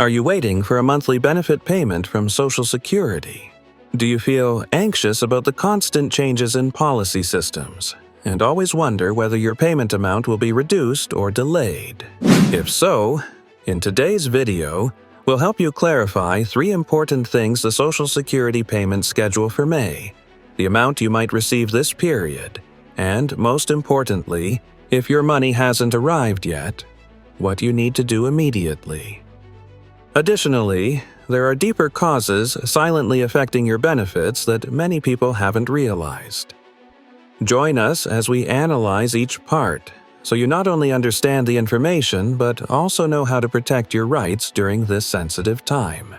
Are you waiting for a monthly benefit payment from Social Security? Do you feel anxious about the constant changes in policy systems and always wonder whether your payment amount will be reduced or delayed? If so, in today's video, we'll help you clarify 3 important things the Social Security payment schedule for May, the amount you might receive this period, and, most importantly, if your money hasn't arrived yet, what you need to do immediately. Additionally, there are deeper causes silently affecting your benefits that many people haven't realized. Join us as we analyze each part, so you not only understand the information but also know how to protect your rights during this sensitive time.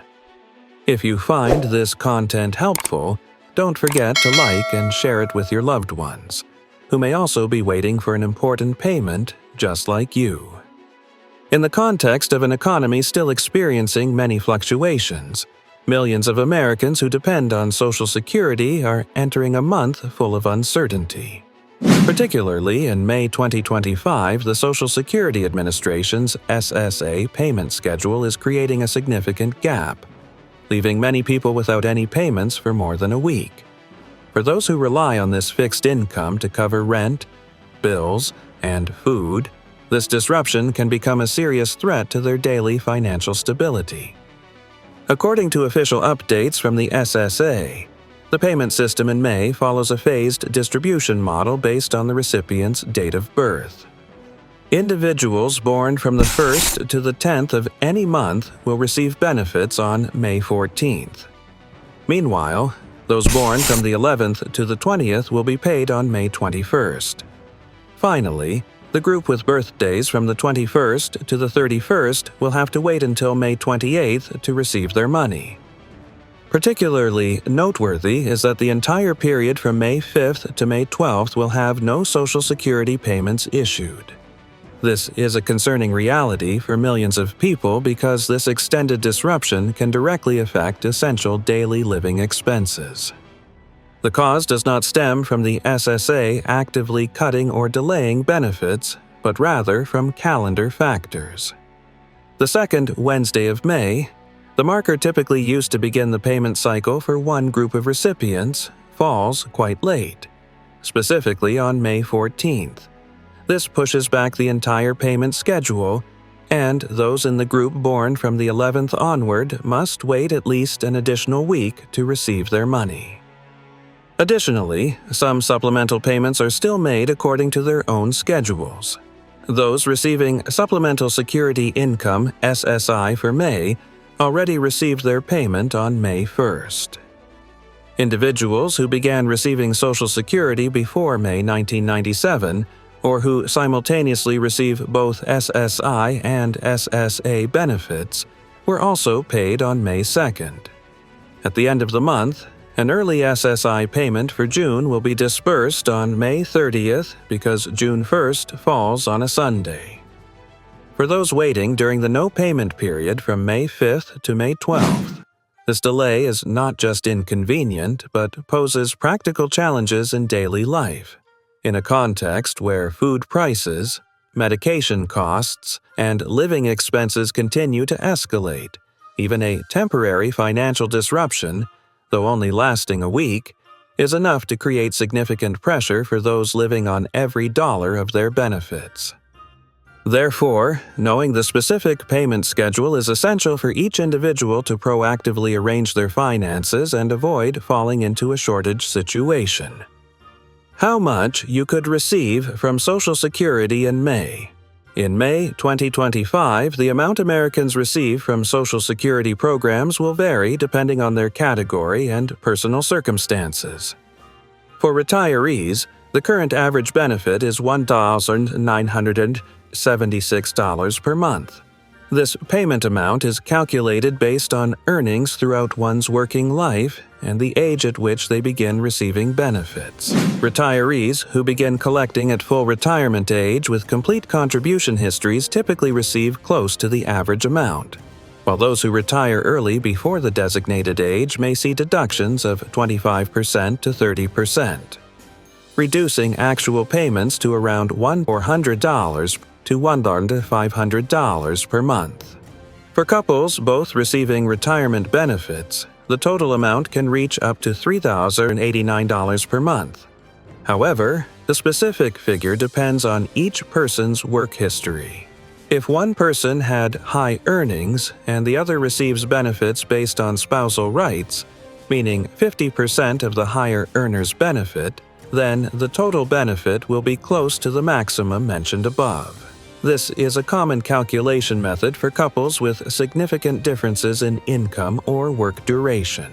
If you find this content helpful, don't forget to like and share it with your loved ones, who may also be waiting for an important payment just like you. In the context of an economy still experiencing many fluctuations, millions of Americans who depend on Social Security are entering a month full of uncertainty. Particularly in May 2025, the Social Security Administration's SSA payment schedule is creating a significant gap, leaving many people without any payments for more than a week. For those who rely on this fixed income to cover rent, bills, and food, this disruption can become a serious threat to their daily financial stability. According to official updates from the SSA, the payment system in May follows a phased distribution model based on the recipient's date of birth. Individuals born from the 1st to the 10th of any month will receive benefits on May 14th. Meanwhile, those born from the 11th to the 20th will be paid on May 21st. Finally, the group with birthdays from the 21st to the 31st will have to wait until May 28th to receive their money. Particularly noteworthy is that the entire period from May 5th to May 12th will have no Social Security payments issued. This is a concerning reality for millions of people because this extended disruption can directly affect essential daily living expenses. The cause does not stem from the SSA actively cutting or delaying benefits, but rather from calendar factors. The second Wednesday of May, the marker typically used to begin the payment cycle for one group of recipients, falls quite late, specifically on May 14th. This pushes back the entire payment schedule, and those in the group born from the 11th onward must wait at least an additional week to receive their money. Additionally, some supplemental payments are still made according to their own schedules. Those receiving Supplemental Security Income (SSI) for May already received their payment on May 1st. Individuals who began receiving Social Security before May 1997 or who simultaneously receive both SSI and SSA benefits were also paid on May 2nd. At the end of the month, an early SSI payment for June will be disbursed on May 30th because June 1st falls on a Sunday. For those waiting during the no payment period from May 5th to May 12th, this delay is not just inconvenient but poses practical challenges in daily life. In a context where food prices, medication costs, and living expenses continue to escalate, even a temporary financial disruption, though only lasting a week, is enough to create significant pressure for those living on every dollar of their benefits. Therefore, knowing the specific payment schedule is essential for each individual to proactively arrange their finances and avoid falling into a shortage situation. How much you could receive from Social Security in May. In May 2025, the amount Americans receive from Social Security programs will vary depending on their category and personal circumstances. For retirees, the current average benefit is $1,976 per month. This payment amount is calculated based on earnings throughout one's working life and the age at which they begin receiving benefits. Retirees who begin collecting at full retirement age with complete contribution histories typically receive close to the average amount, while those who retire early before the designated age may see deductions of 25% to 30%, reducing actual payments to around $100 to $1,500 per month. For couples both receiving retirement benefits, the total amount can reach up to $3,089 per month. However, the specific figure depends on each person's work history. If one person had high earnings and the other receives benefits based on spousal rights, meaning 50% of the higher earner's benefit, then the total benefit will be close to the maximum mentioned above. This is a common calculation method for couples with significant differences in income or work duration.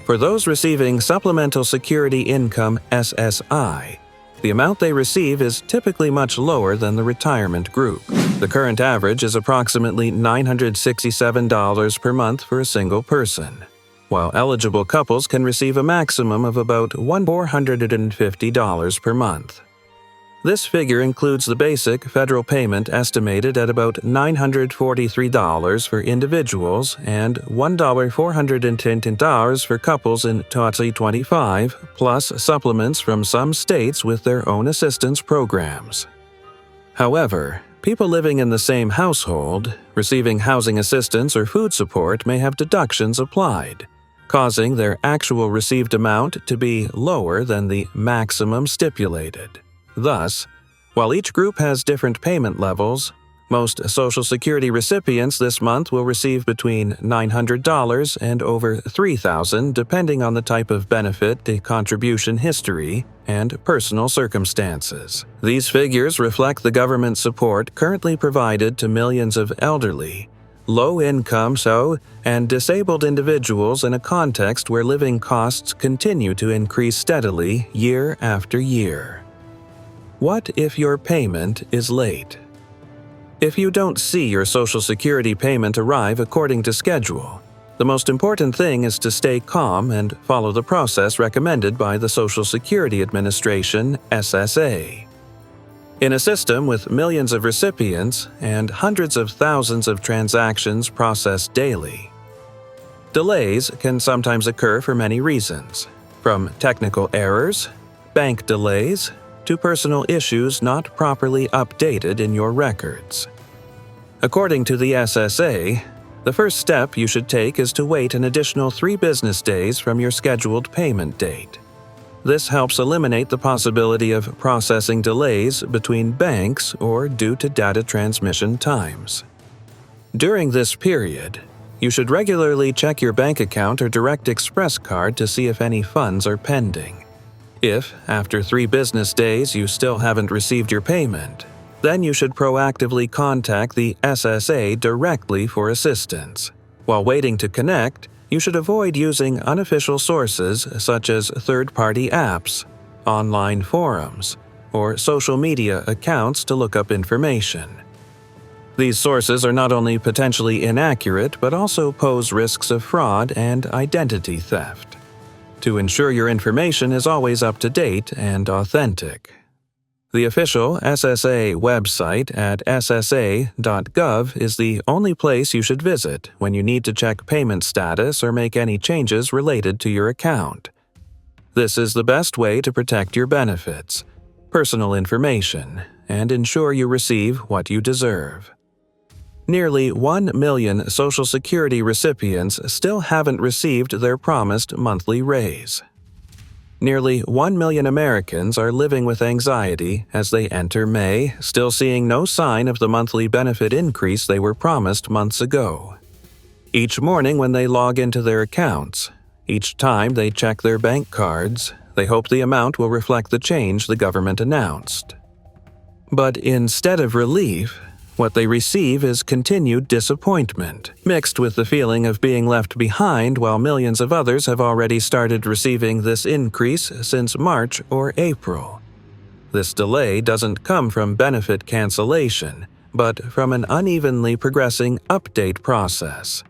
For those receiving Supplemental Security Income (SSI), the amount they receive is typically much lower than the retirement group. The current average is approximately $967 per month for a single person, while eligible couples can receive a maximum of about $450 per month. This figure includes the basic federal payment estimated at about $943 for individuals and $1,410 for couples in 2025, plus supplements from some states with their own assistance programs. However, people living in the same household, receiving housing assistance or food support may have deductions applied, causing their actual received amount to be lower than the maximum stipulated. Thus, while each group has different payment levels, most Social Security recipients this month will receive between $900 and over $3,000 depending on the type of benefit, the contribution history, and personal circumstances. These figures reflect the government support currently provided to millions of elderly, low-income and disabled individuals in a context where living costs continue to increase steadily year after year. What if your payment is late? If you don't see your Social Security payment arrive according to schedule, the most important thing is to stay calm and follow the process recommended by the Social Security Administration, SSA. In a system with millions of recipients and hundreds of thousands of transactions processed daily, delays can sometimes occur for many reasons, from technical errors, bank delays, to personal issues not properly updated in your records. According to the SSA, the first step you should take is to wait an additional 3 business days from your scheduled payment date. This helps eliminate the possibility of processing delays between banks or due to data transmission times. During this period, you should regularly check your bank account or Direct Express card to see if any funds are pending. If, after 3 business days, you still haven't received your payment, then you should proactively contact the SSA directly for assistance. While waiting to connect, you should avoid using unofficial sources such as third-party apps, online forums, or social media accounts to look up information. These sources are not only potentially inaccurate but also pose risks of fraud and identity theft. To ensure your information is always up to date and authentic, the official SSA website at ssa.gov is the only place you should visit when you need to check payment status or make any changes related to your account. This is the best way to protect your benefits, personal information, and ensure you receive what you deserve. Nearly 1 million Social Security recipients still haven't received their promised monthly raise. Nearly 1 million Americans are living with anxiety as they enter May, still seeing no sign of the monthly benefit increase they were promised months ago. Each morning when they log into their accounts, each time they check their bank cards, they hope the amount will reflect the change the government announced. But instead of relief, what they receive is continued disappointment, mixed with the feeling of being left behind while millions of others have already started receiving this increase since March or April. This delay doesn't come from benefit cancellation, but from an unevenly progressing update process.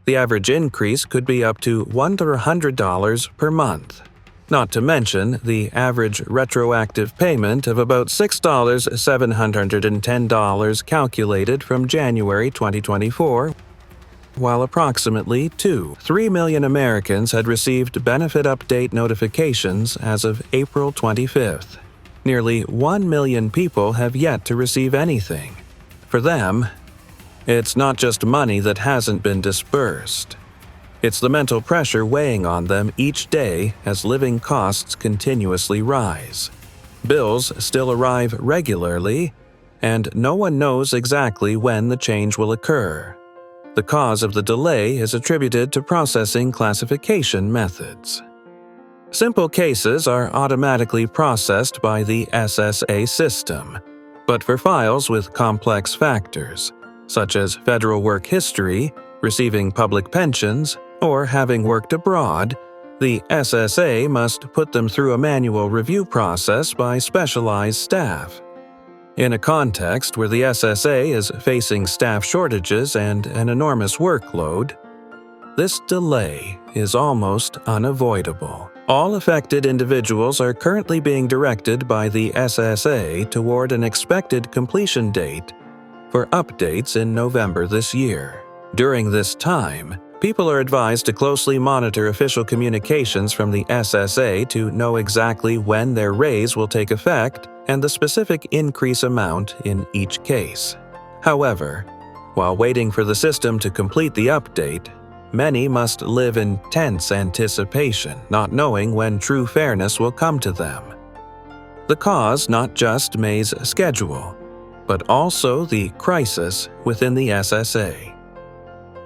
The average increase could be up to $100 per month. Not to mention the average retroactive payment of about $6,710 calculated from January 2024, while approximately 3 million Americans had received benefit update notifications as of April 25th. Nearly 1 million people have yet to receive anything. For them, It's not just money that hasn't been disbursed. It's the mental pressure weighing on them each day as living costs continuously rise. Bills still arrive regularly, and no one knows exactly when the change will occur. The cause of the delay is attributed to processing classification methods. Simple cases are automatically processed by the SSA system, but for files with complex factors, such as federal work history, receiving public pensions, or having worked abroad, the SSA must put them through a manual review process by specialized staff. In a context where the SSA is facing staff shortages and an enormous workload, this delay is almost unavoidable. All affected individuals are currently being directed by the SSA toward an expected completion date for updates in November this year. During this time, people are advised to closely monitor official communications from the SSA to know exactly when their raise will take effect and the specific increase amount in each case. However, while waiting for the system to complete the update, many must live in tense anticipation, not knowing when true fairness will come to them. The cause not just May's schedule, but also the crisis within the SSA.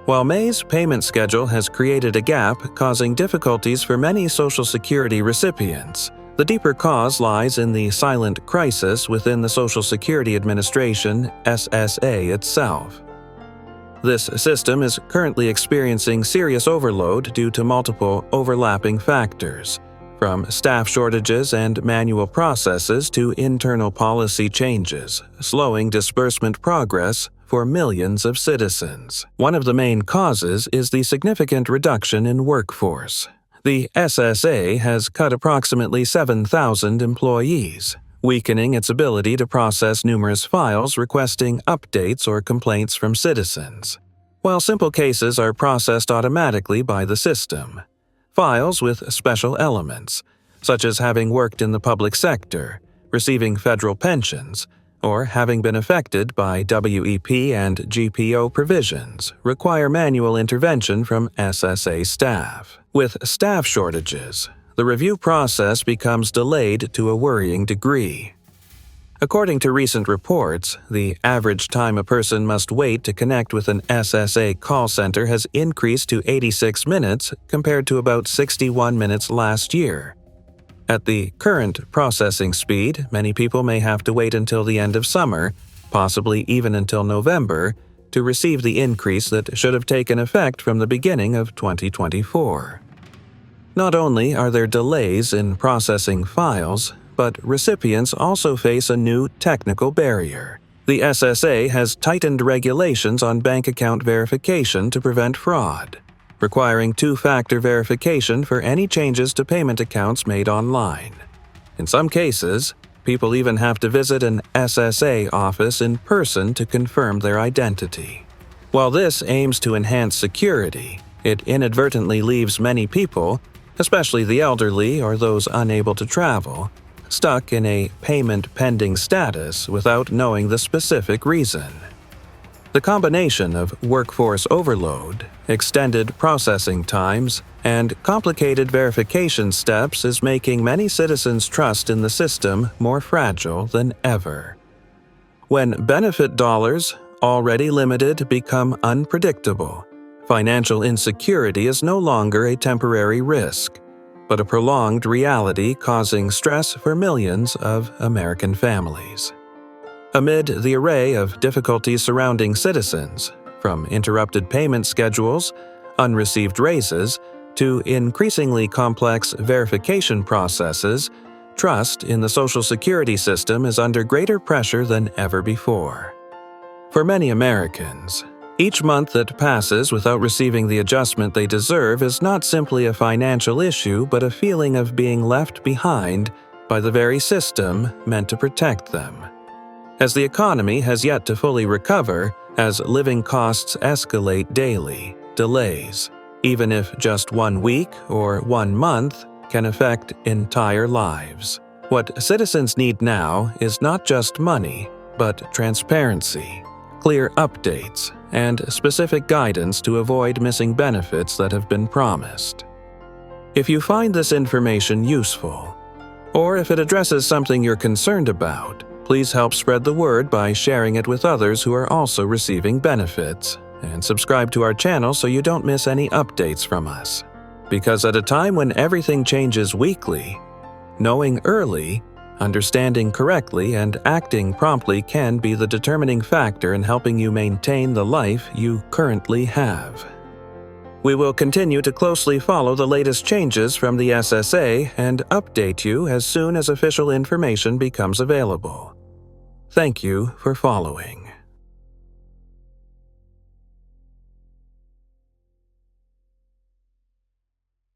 While May's payment schedule has created a gap causing difficulties for many Social Security recipients, the deeper cause lies in the silent crisis within the Social Security Administration (SSA) itself. This system is currently experiencing serious overload due to multiple overlapping factors, from staff shortages and manual processes to internal policy changes, slowing disbursement progress for millions of citizens. One of the main causes is the significant reduction in workforce. The SSA has cut approximately 7,000 employees, weakening its ability to process numerous files requesting updates or complaints from citizens. While simple cases are processed automatically by the system, files with special elements, such as having worked in the public sector, receiving federal pensions, or having been affected by WEP and GPO provisions, require manual intervention from SSA staff. With staff shortages, the review process becomes delayed to a worrying degree. According to recent reports, the average time a person must wait to connect with an SSA call center has increased to 86 minutes compared to about 61 minutes last year. At the current processing speed, many people may have to wait until the end of summer, possibly even until November, to receive the increase that should have taken effect from the beginning of 2024. Not only are there delays in processing files, but recipients also face a new technical barrier. The SSA has tightened regulations on bank account verification to prevent fraud, requiring two-factor verification for any changes to payment accounts made online. In some cases, people even have to visit an SSA office in person to confirm their identity. While this aims to enhance security, it inadvertently leaves many people, especially the elderly or those unable to travel, stuck in a payment pending status without knowing the specific reason. The combination of workforce overload, extended processing times, and complicated verification steps is making many citizens' trust in the system more fragile than ever. When benefit dollars, already limited, become unpredictable, financial insecurity is no longer a temporary risk, but a prolonged reality causing stress for millions of American families. Amid the array of difficulties surrounding citizens, from interrupted payment schedules, unreceived raises, to increasingly complex verification processes, trust in the Social Security system is under greater pressure than ever before. For many Americans, each month that passes without receiving the adjustment they deserve is not simply a financial issue but a feeling of being left behind by the very system meant to protect them. As the economy has yet to fully recover, as living costs escalate daily, delays, even if just 1 week or 1 month, can affect entire lives. What citizens need now is not just money, but transparency, clear updates, and specific guidance to avoid missing benefits that have been promised. If you find this information useful, or if it addresses something you're concerned about, please help spread the word by sharing it with others who are also receiving benefits, and subscribe to our channel so you don't miss any updates from us. Because at a time when everything changes weekly, knowing early, understanding correctly, and acting promptly can be the determining factor in helping you maintain the life you currently have. We will continue to closely follow the latest changes from the SSA and update you as soon as official information becomes available. Thank you for following.